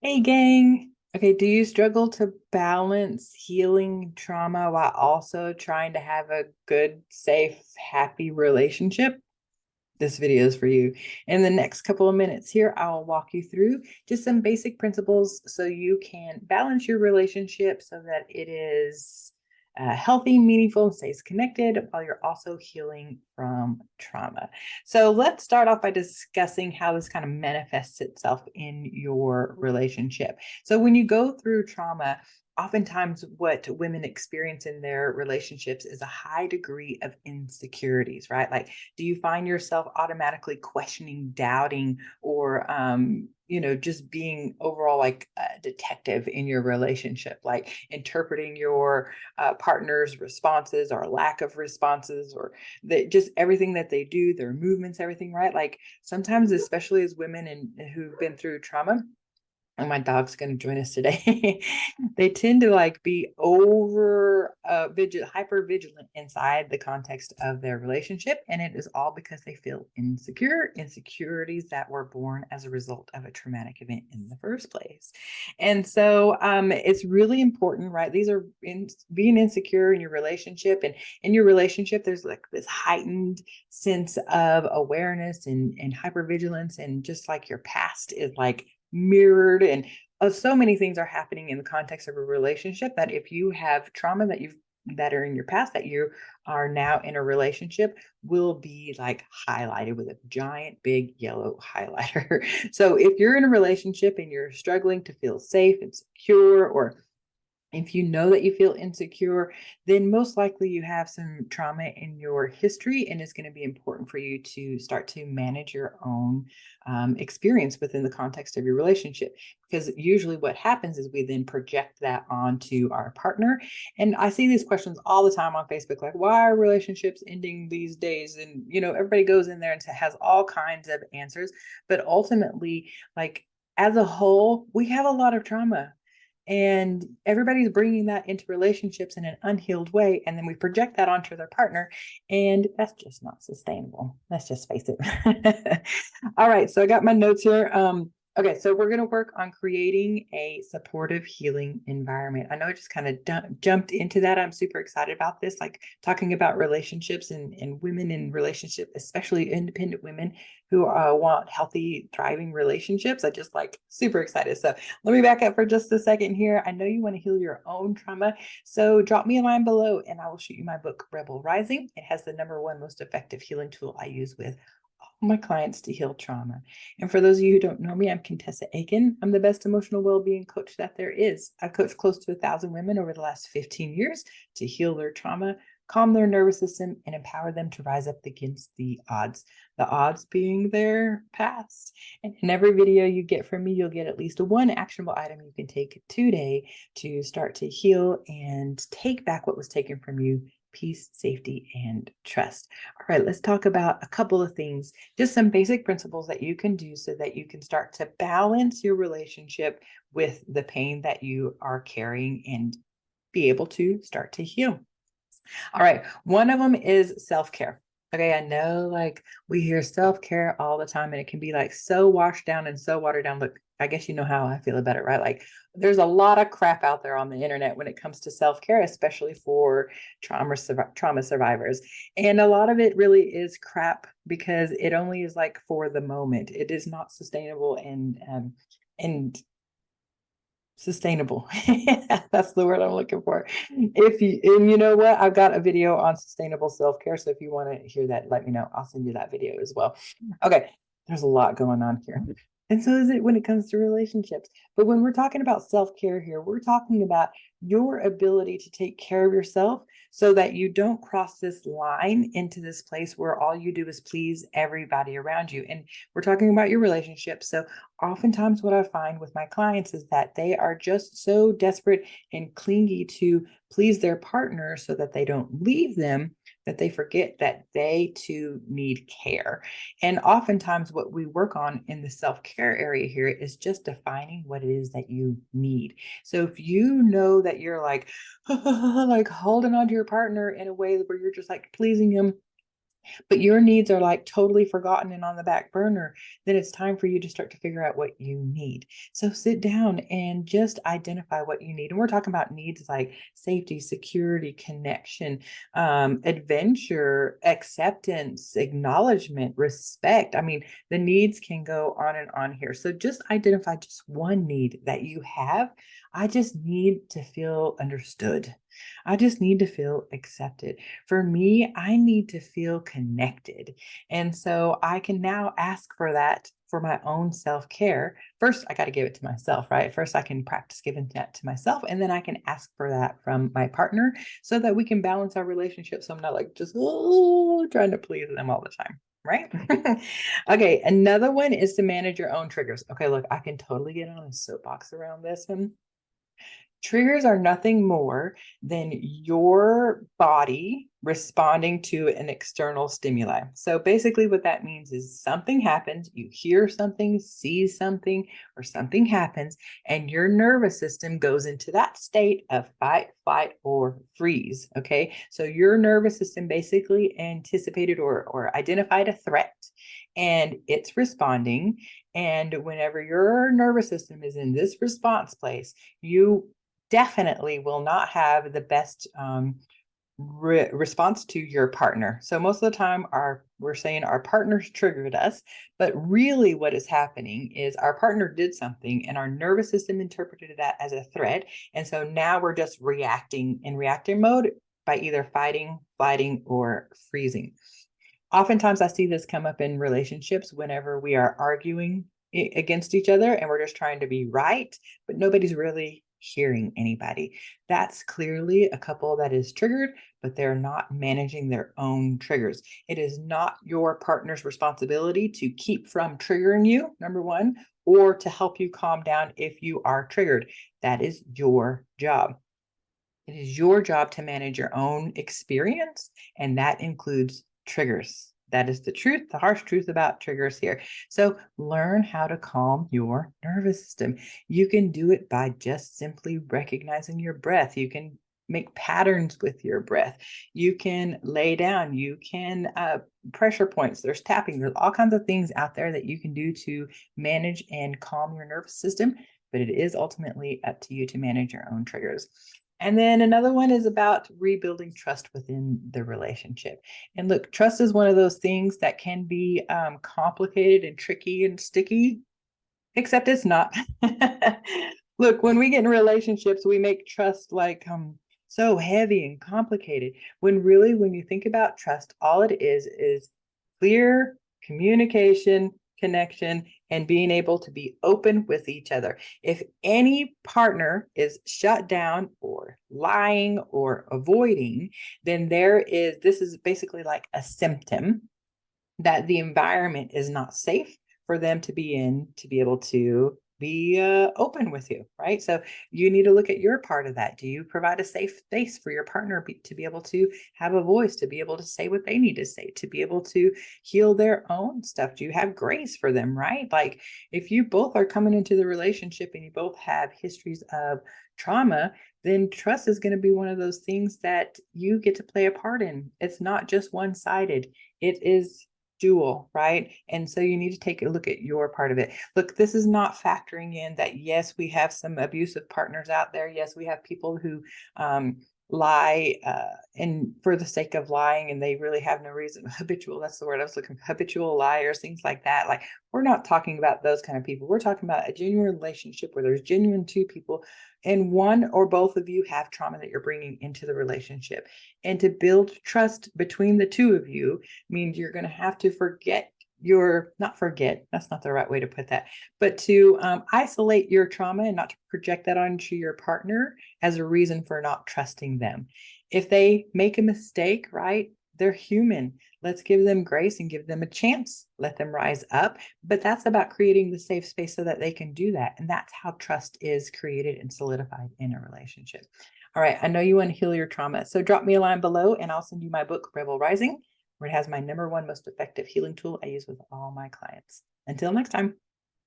Hey, gang. Okay, do you struggle to balance healing trauma while also trying to have a good, safe, happy relationship? This video is for you. In the next couple of minutes here, I'll walk you through just some basic principles so you can balance your relationship so that it is healthy, meaningful, and stays connected while you're also healing from trauma. So let's start off by discussing how this kind of manifests itself in your relationship. So when you go through trauma, oftentimes what women experience in their relationships is a high degree of insecurities, right? Like, do you find yourself automatically questioning, doubting, or just being overall like a detective in your relationship, like interpreting your partner's responses or lack of responses, or just everything that they do, their movements, everything, right? Like sometimes, especially as women and who've been through trauma, and my dog's going to join us today. They tend to like be over hyper vigilant inside the context of their relationship, and it is all because they feel insecurities that were born as a result of a traumatic event in the first place. And so it's really important, right? These are being insecure in your relationship, and in your relationship there's like this heightened sense of awareness and hypervigilance, and just like your past is like mirrored, and so many things are happening in the context of a relationship that if you have trauma that are in your past that you are now in a relationship will be like highlighted with a giant big yellow highlighter. So if you're in a relationship and you're struggling to feel safe and secure, or if you know that you feel insecure, then most likely you have some trauma in your history, and it's going to be important for you to start to manage your own experience within the context of your relationship. Because usually what happens is we then project that onto our partner. And I see these questions all the time on Facebook, like, why are relationships ending these days? And, everybody goes in there and has all kinds of answers. But ultimately, like, as a whole, we have a lot of trauma, and everybody's bringing that into relationships in an unhealed way, and then we project that onto their partner, and that's just not sustainable. Let's just face it. All right, so I got my notes here. Okay, so we're going to work on creating a supportive healing environment. I know I just kind of jumped into that. I'm super excited about this, like talking about relationships and women in relationship, especially independent women who want healthy, thriving relationships. I just like super excited. So let me back up for just a second here. I know you want to heal your own trauma. So drop me a line below and I will shoot you my book, Rebel Rising. It has the #1 most effective healing tool I use with all my clients to heal trauma. And for those of you who don't know me, I'm Contessa Akin. I'm the best emotional well-being coach that there is. I've coached close to 1,000 women over the last 15 years to heal their trauma, calm their nervous system, and empower them to rise up against the odds. The odds being their past. And in every video you get from me, you'll get at least one actionable item you can take today to start to heal and take back what was taken from you: peace, safety, and trust. All right, let's talk about a couple of things, just some basic principles that you can do so that you can start to balance your relationship with the pain that you are carrying and be able to start to heal. All right. One of them is self-care. Okay. I know like we hear self-care all the time, and it can be like so washed down and so watered down. Look, I guess you know how I feel about it, right? Like there's a lot of crap out there on the internet when it comes to self-care, especially for trauma survivors. And a lot of it really is crap because it only is like for the moment. It is not sustainable and sustainable. That's the word I'm looking for. If you, and you know what, I've got a video on sustainable self-care, so if you want to hear that, let me know. I'll send you that video as well. Okay, there's a lot going on here, and so is it when it comes to relationships. But when we're talking about self-care here, we're talking about your ability to take care of yourself so that you don't cross this line into this place where all you do is please everybody around you. And we're talking about your relationship. So oftentimes what I find with my clients is that they are just so desperate and clingy to please their partner so that they don't leave them, that they forget that they too need care. And oftentimes what we work on in the self-care area here is just defining what it is that you need. So if you know that you're like like holding on to your partner in a way where you're just like pleasing them but your needs are like totally forgotten and on the back burner, then it's time for you to start to figure out what you need. So sit down and just identify what you need. And we're talking about needs like safety, security, connection, adventure, acceptance, acknowledgement, respect. I mean, the needs can go on and on here. So just identify just one need that you have. I just need to feel understood. I just need to feel accepted. For me, I need to feel connected. And so I can now ask for that for my own self care. First, I got to give it to myself, right? First, I can practice giving that to myself. And then I can ask for that from my partner so that we can balance our relationship. So I'm not like just trying to please them all the time. Right. Okay. Another one is to manage your own triggers. Okay. Look, I can totally get on a soapbox around this one. Triggers are nothing more than your body responding to an external stimuli. So basically, what that means is something happens, you hear something, see something, or something happens, and your nervous system goes into that state of fight, flight, or freeze. Okay. So your nervous system basically anticipated or identified a threat and it's responding. And whenever your nervous system is in this response place, you definitely will not have the best response to your partner. So most of the time we're saying our partners triggered us, but really what is happening is our partner did something and our nervous system interpreted that as a threat. And so now we're just reacting in reactor mode by either fighting, flighting, or freezing. Oftentimes I see this come up in relationships whenever we are arguing against each other and we're just trying to be right, but nobody's really hearing anybody. That's clearly a couple that is triggered, but they're not managing their own triggers. It is not your partner's responsibility to keep from triggering you, number one, or to help you calm down if you are triggered. That is your job. It is your job to manage your own experience, and that includes triggers. That is the truth, the harsh truth about triggers here. So learn how to calm your nervous system. You can do it by just simply recognizing your breath. You can make patterns with your breath. You can lay down. You can pressure points. There's tapping. There's all kinds of things out there that you can do to manage and calm your nervous system, but it is ultimately up to you to manage your own triggers. And then another one is about rebuilding trust within the relationship. And look, trust is one of those things that can be complicated and tricky and sticky, except it's not. Look, when we get in relationships, we make trust like so heavy and complicated. When really, when you think about trust, all it is clear communication, connection, and being able to be open with each other. If any partner is shut down or lying or avoiding, then this is basically like a symptom that the environment is not safe for them to be in to be able to be open with you, right? So you need to look at your part of that. Do you provide a safe space for your partner to be able to have a voice, to be able to say what they need to say, to be able to heal their own stuff? Do you have grace for them, right? Like if you both are coming into the relationship and you both have histories of trauma, then trust is going to be one of those things that you get to play a part in. It's not just one-sided. It is dual, right? And so you need to take a look at your part of it. Look, this is not factoring in that, yes, we have some abusive partners out there. Yes, we have people who lie and for the sake of lying and they really have no reason. Habitual, that's the word I was looking for. Habitual liars, things like that. Like we're not talking about those kind of people. We're talking about a genuine relationship where there's genuine two people and one or both of you have trauma that you're bringing into the relationship. And to build trust between the two of you means you're going to have to not forget, that's not the right way to put that, but to isolate your trauma and not to project that onto your partner as a reason for not trusting them. If they make a mistake, right, they're human. Let's give them grace and give them a chance. Let them rise up. But that's about creating the safe space so that they can do that. And that's how trust is created and solidified in a relationship. All right. I know you want to heal your trauma. So drop me a line below and I'll send you my book, Rebel Rising, where it has my #1 most effective healing tool I use with all my clients. Until next time.